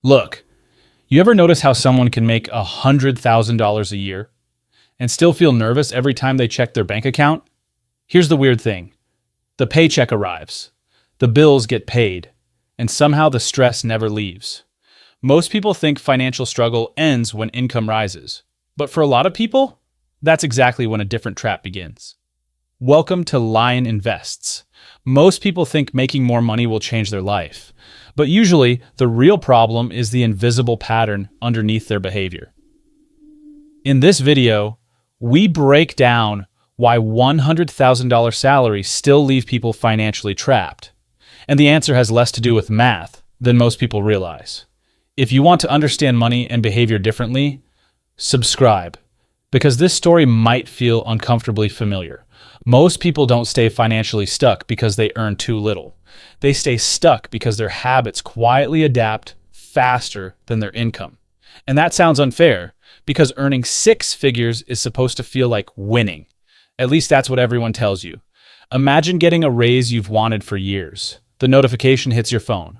Look, you ever notice how someone can make $100,000 a year and still feel nervous every time they check their bank account? Here's the weird thing. The paycheck arrives, the bills get paid, and somehow the stress never leaves. Most people think financial struggle ends when income rises, but for a lot of people, that's exactly when a different trap begins. Welcome to Lion Invests. Most people think making more money will change their life, but usually the real problem is the invisible pattern underneath their behavior. In this video, we break down why $100,000 salaries still leave people financially trapped. And the answer has less to do with math than most people realize. If you want to understand money and behavior differently, subscribe, because this story might feel uncomfortably familiar. Most people don't stay financially stuck because they earn too little. They stay stuck because their habits quietly adapt faster than their income. And that sounds unfair, because earning six figures is supposed to feel like winning. At least that's what everyone tells you. Imagine getting a raise you've wanted for years. The notification hits your phone.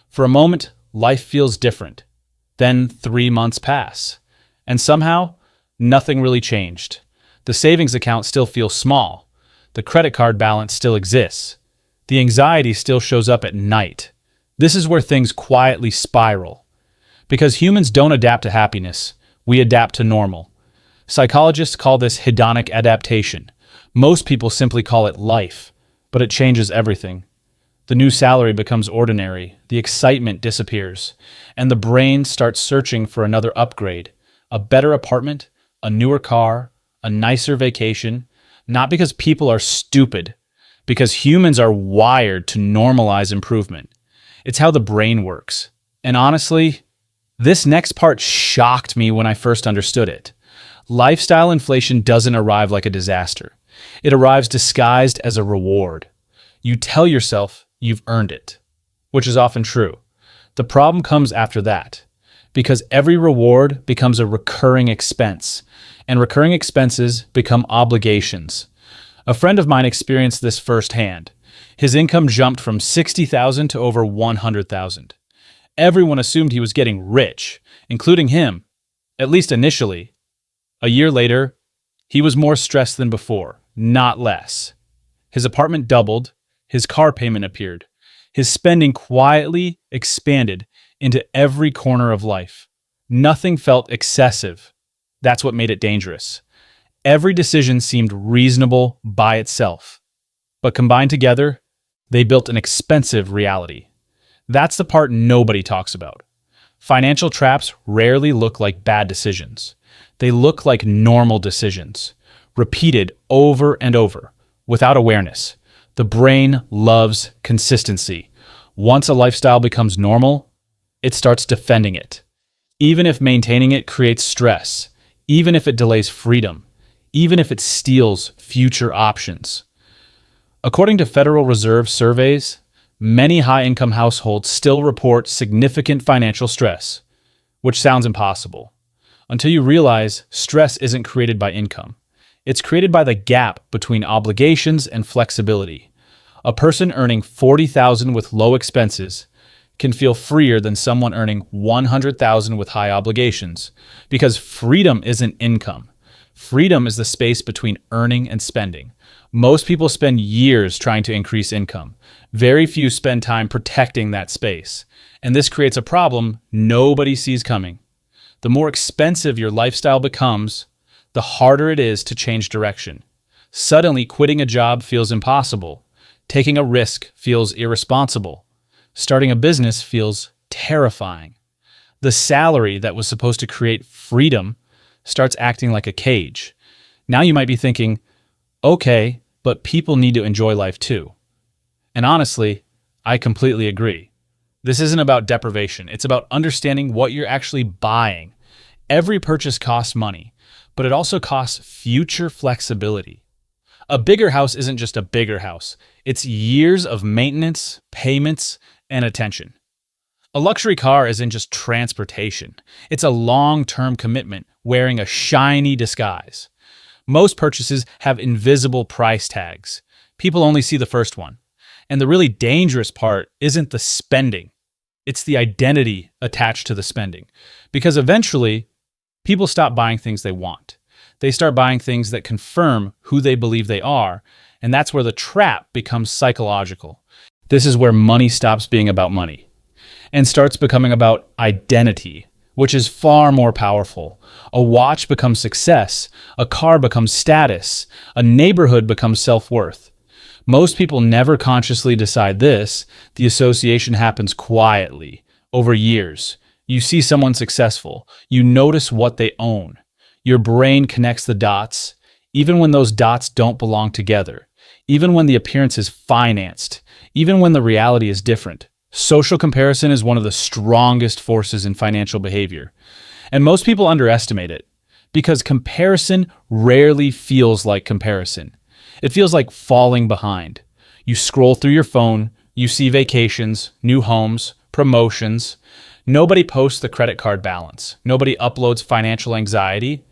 For a moment, life feels different. Then 3 months pass. And somehow, nothing really changed. The savings account still feels small. The credit card balance still exists. The anxiety still shows up at night. This is where things quietly spiral. Because humans don't adapt to happiness, we adapt to normal. Psychologists call this hedonic adaptation. Most people simply call it life, but it changes everything. The new salary becomes ordinary, the excitement disappears, and the brain starts searching for another upgrade, a better apartment, a newer car, a nicer vacation, not because people are stupid, because humans are wired to normalize improvement. It's how the brain works. And honestly, this next part shocked me when I first understood it. Lifestyle inflation doesn't arrive like a disaster. It arrives disguised as a reward. You tell yourself you've earned it, which is often true. The problem comes after that, because every reward becomes a recurring expense, and recurring expenses become obligations. A friend of mine experienced this firsthand. His income jumped from $60,000 to over $100,000. Everyone assumed he was getting rich, including him, at least initially. A year later, he was more stressed than before, not less. His apartment doubled, his car payment appeared. His spending quietly expanded into every corner of life. Nothing felt excessive. That's what made it dangerous. Every decision seemed reasonable by itself, but combined together, they built an expensive reality. That's the part nobody talks about. Financial traps rarely look like bad decisions. They look like normal decisions, repeated over and over, without awareness. The brain loves consistency. Once a lifestyle becomes normal, it starts defending it. Even if maintaining it creates stress, even if it delays freedom, even if it steals future options. According to Federal Reserve surveys, many high-income households still report significant financial stress, which sounds impossible, until you realize stress isn't created by income. It's created by the gap between obligations and flexibility. A person earning $40,000 with low expenses can feel freer than someone earning $100,000 with high obligations, because freedom isn't income. Freedom is the space between earning and spending. Most people spend years trying to increase income. Very few spend time protecting that space. And this creates a problem nobody sees coming. The more expensive your lifestyle becomes, the harder it is to change direction. Suddenly, quitting a job feels impossible. Taking a risk feels irresponsible. Starting a business feels terrifying. The salary that was supposed to create freedom starts acting like a cage. Now you might be thinking, okay, but people need to enjoy life too. And honestly, I completely agree. This isn't about deprivation. It's about understanding what you're actually buying. Every purchase costs money, but it also costs future flexibility. A bigger house isn't just a bigger house. It's years of maintenance, payments, and attention. A luxury car isn't just transportation. It's a long-term commitment wearing a shiny disguise. Most purchases have invisible price tags. People only see the first one. And the really dangerous part isn't the spending. It's the identity attached to the spending. Because eventually, people stop buying things they want. They start buying things that confirm who they believe they are, and that's where the trap becomes psychological. This is where money stops being about money and starts becoming about identity, which is far more powerful. A watch becomes success, a car becomes status, a neighborhood becomes self-worth. Most people never consciously decide this. The association happens quietly, over years. You see someone successful, you notice what they own. Your brain connects the dots, even when those dots don't belong together, even when the appearance is financed, even when the reality is different. Social comparison is one of the strongest forces in financial behavior, and most people underestimate it because comparison rarely feels like comparison. It feels like falling behind. You scroll through your phone, you see vacations, new homes, promotions. Nobody posts the credit card balance. Nobody uploads financial anxiety.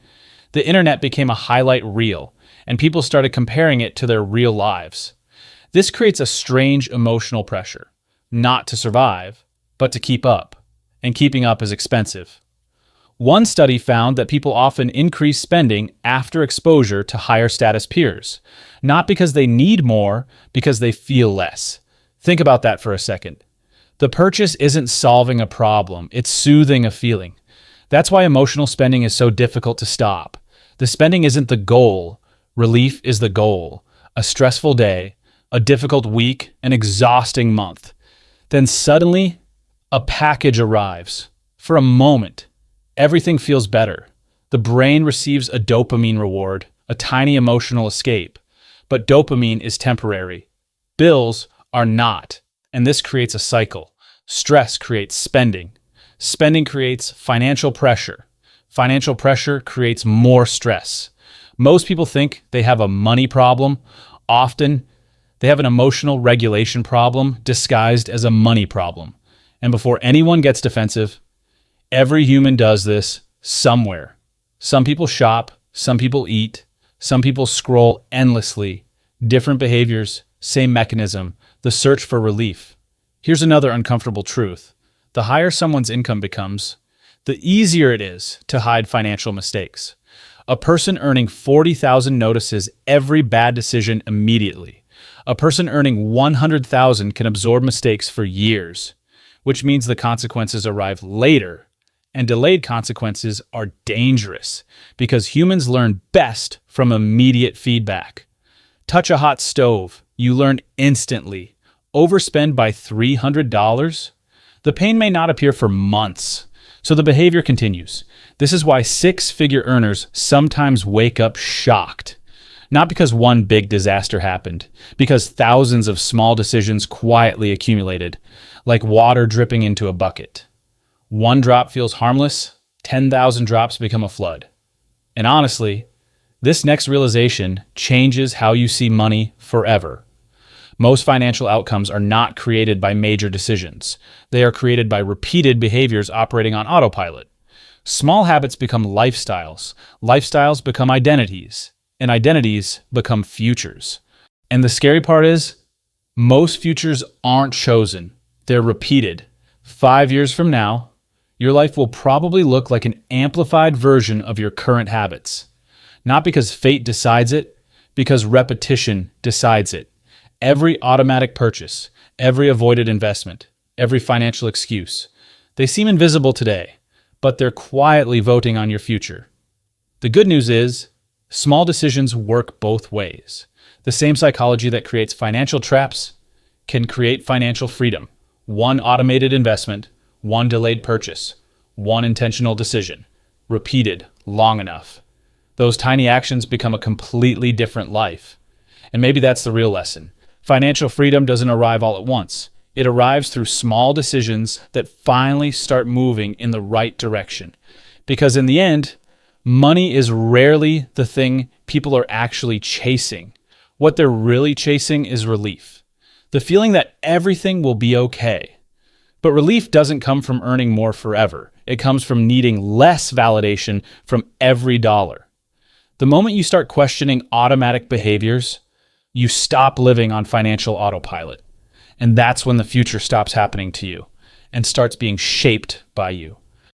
The internet became a highlight reel, and people started comparing it to their real lives. This creates a strange emotional pressure, not to survive, but to keep up. And keeping up is expensive. One study found that people often increase spending after exposure to higher status peers, not because they need more, because they feel less. Think about that for a second. The purchase isn't solving a problem, it's soothing a feeling. That's why emotional spending is so difficult to stop. The spending isn't the goal, relief is the goal. A stressful day, a difficult week, an exhausting month. Then suddenly, a package arrives. For a moment, everything feels better. The brain receives a dopamine reward, a tiny emotional escape. But dopamine is temporary. Bills are not. And this creates a cycle. Stress creates spending. Spending creates financial pressure. Financial pressure creates more stress. Most people think they have a money problem. Often, they have an emotional regulation problem disguised as a money problem. And before anyone gets defensive, every human does this somewhere. Some people shop, some people eat, some people scroll endlessly. Different behaviors, same mechanism, the search for relief. Here's another uncomfortable truth. The higher someone's income becomes, the easier it is to hide financial mistakes. A person earning 40,000 notices every bad decision immediately. A person earning 100,000 can absorb mistakes for years, which means the consequences arrive later. And delayed consequences are dangerous because humans learn best from immediate feedback. Touch a hot stove, you learn instantly. Overspend by $300? The pain may not appear for months, so the behavior continues. This is why six-figure earners sometimes wake up shocked. Not because one big disaster happened, because thousands of small decisions quietly accumulated, like water dripping into a bucket. One drop feels harmless, 10,000 drops become a flood. And honestly, this next realization changes how you see money forever. Most financial outcomes are not created by major decisions. They are created by repeated behaviors operating on autopilot. Small habits become lifestyles. Lifestyles become identities. And identities become futures. And the scary part is, most futures aren't chosen. They're repeated. 5 years from now, your life will probably look like an amplified version of your current habits. Not because fate decides it, because repetition decides it. Every automatic purchase, every avoided investment, every financial excuse. They seem invisible today, but they're quietly voting on your future. The good news is, small decisions work both ways. The same psychology that creates financial traps can create financial freedom. One automated investment, one delayed purchase, one intentional decision, repeated long enough. Those tiny actions become a completely different life. And maybe that's the real lesson. Financial freedom doesn't arrive all at once. It arrives through small decisions that finally start moving in the right direction. Because in the end, money is rarely the thing people are actually chasing. What they're really chasing is relief. The feeling that everything will be okay. But relief doesn't come from earning more forever. It comes from needing less validation from every dollar. The moment you start questioning automatic behaviors, you stop living on financial autopilot. And that's when the future stops happening to you. and starts being shaped by you.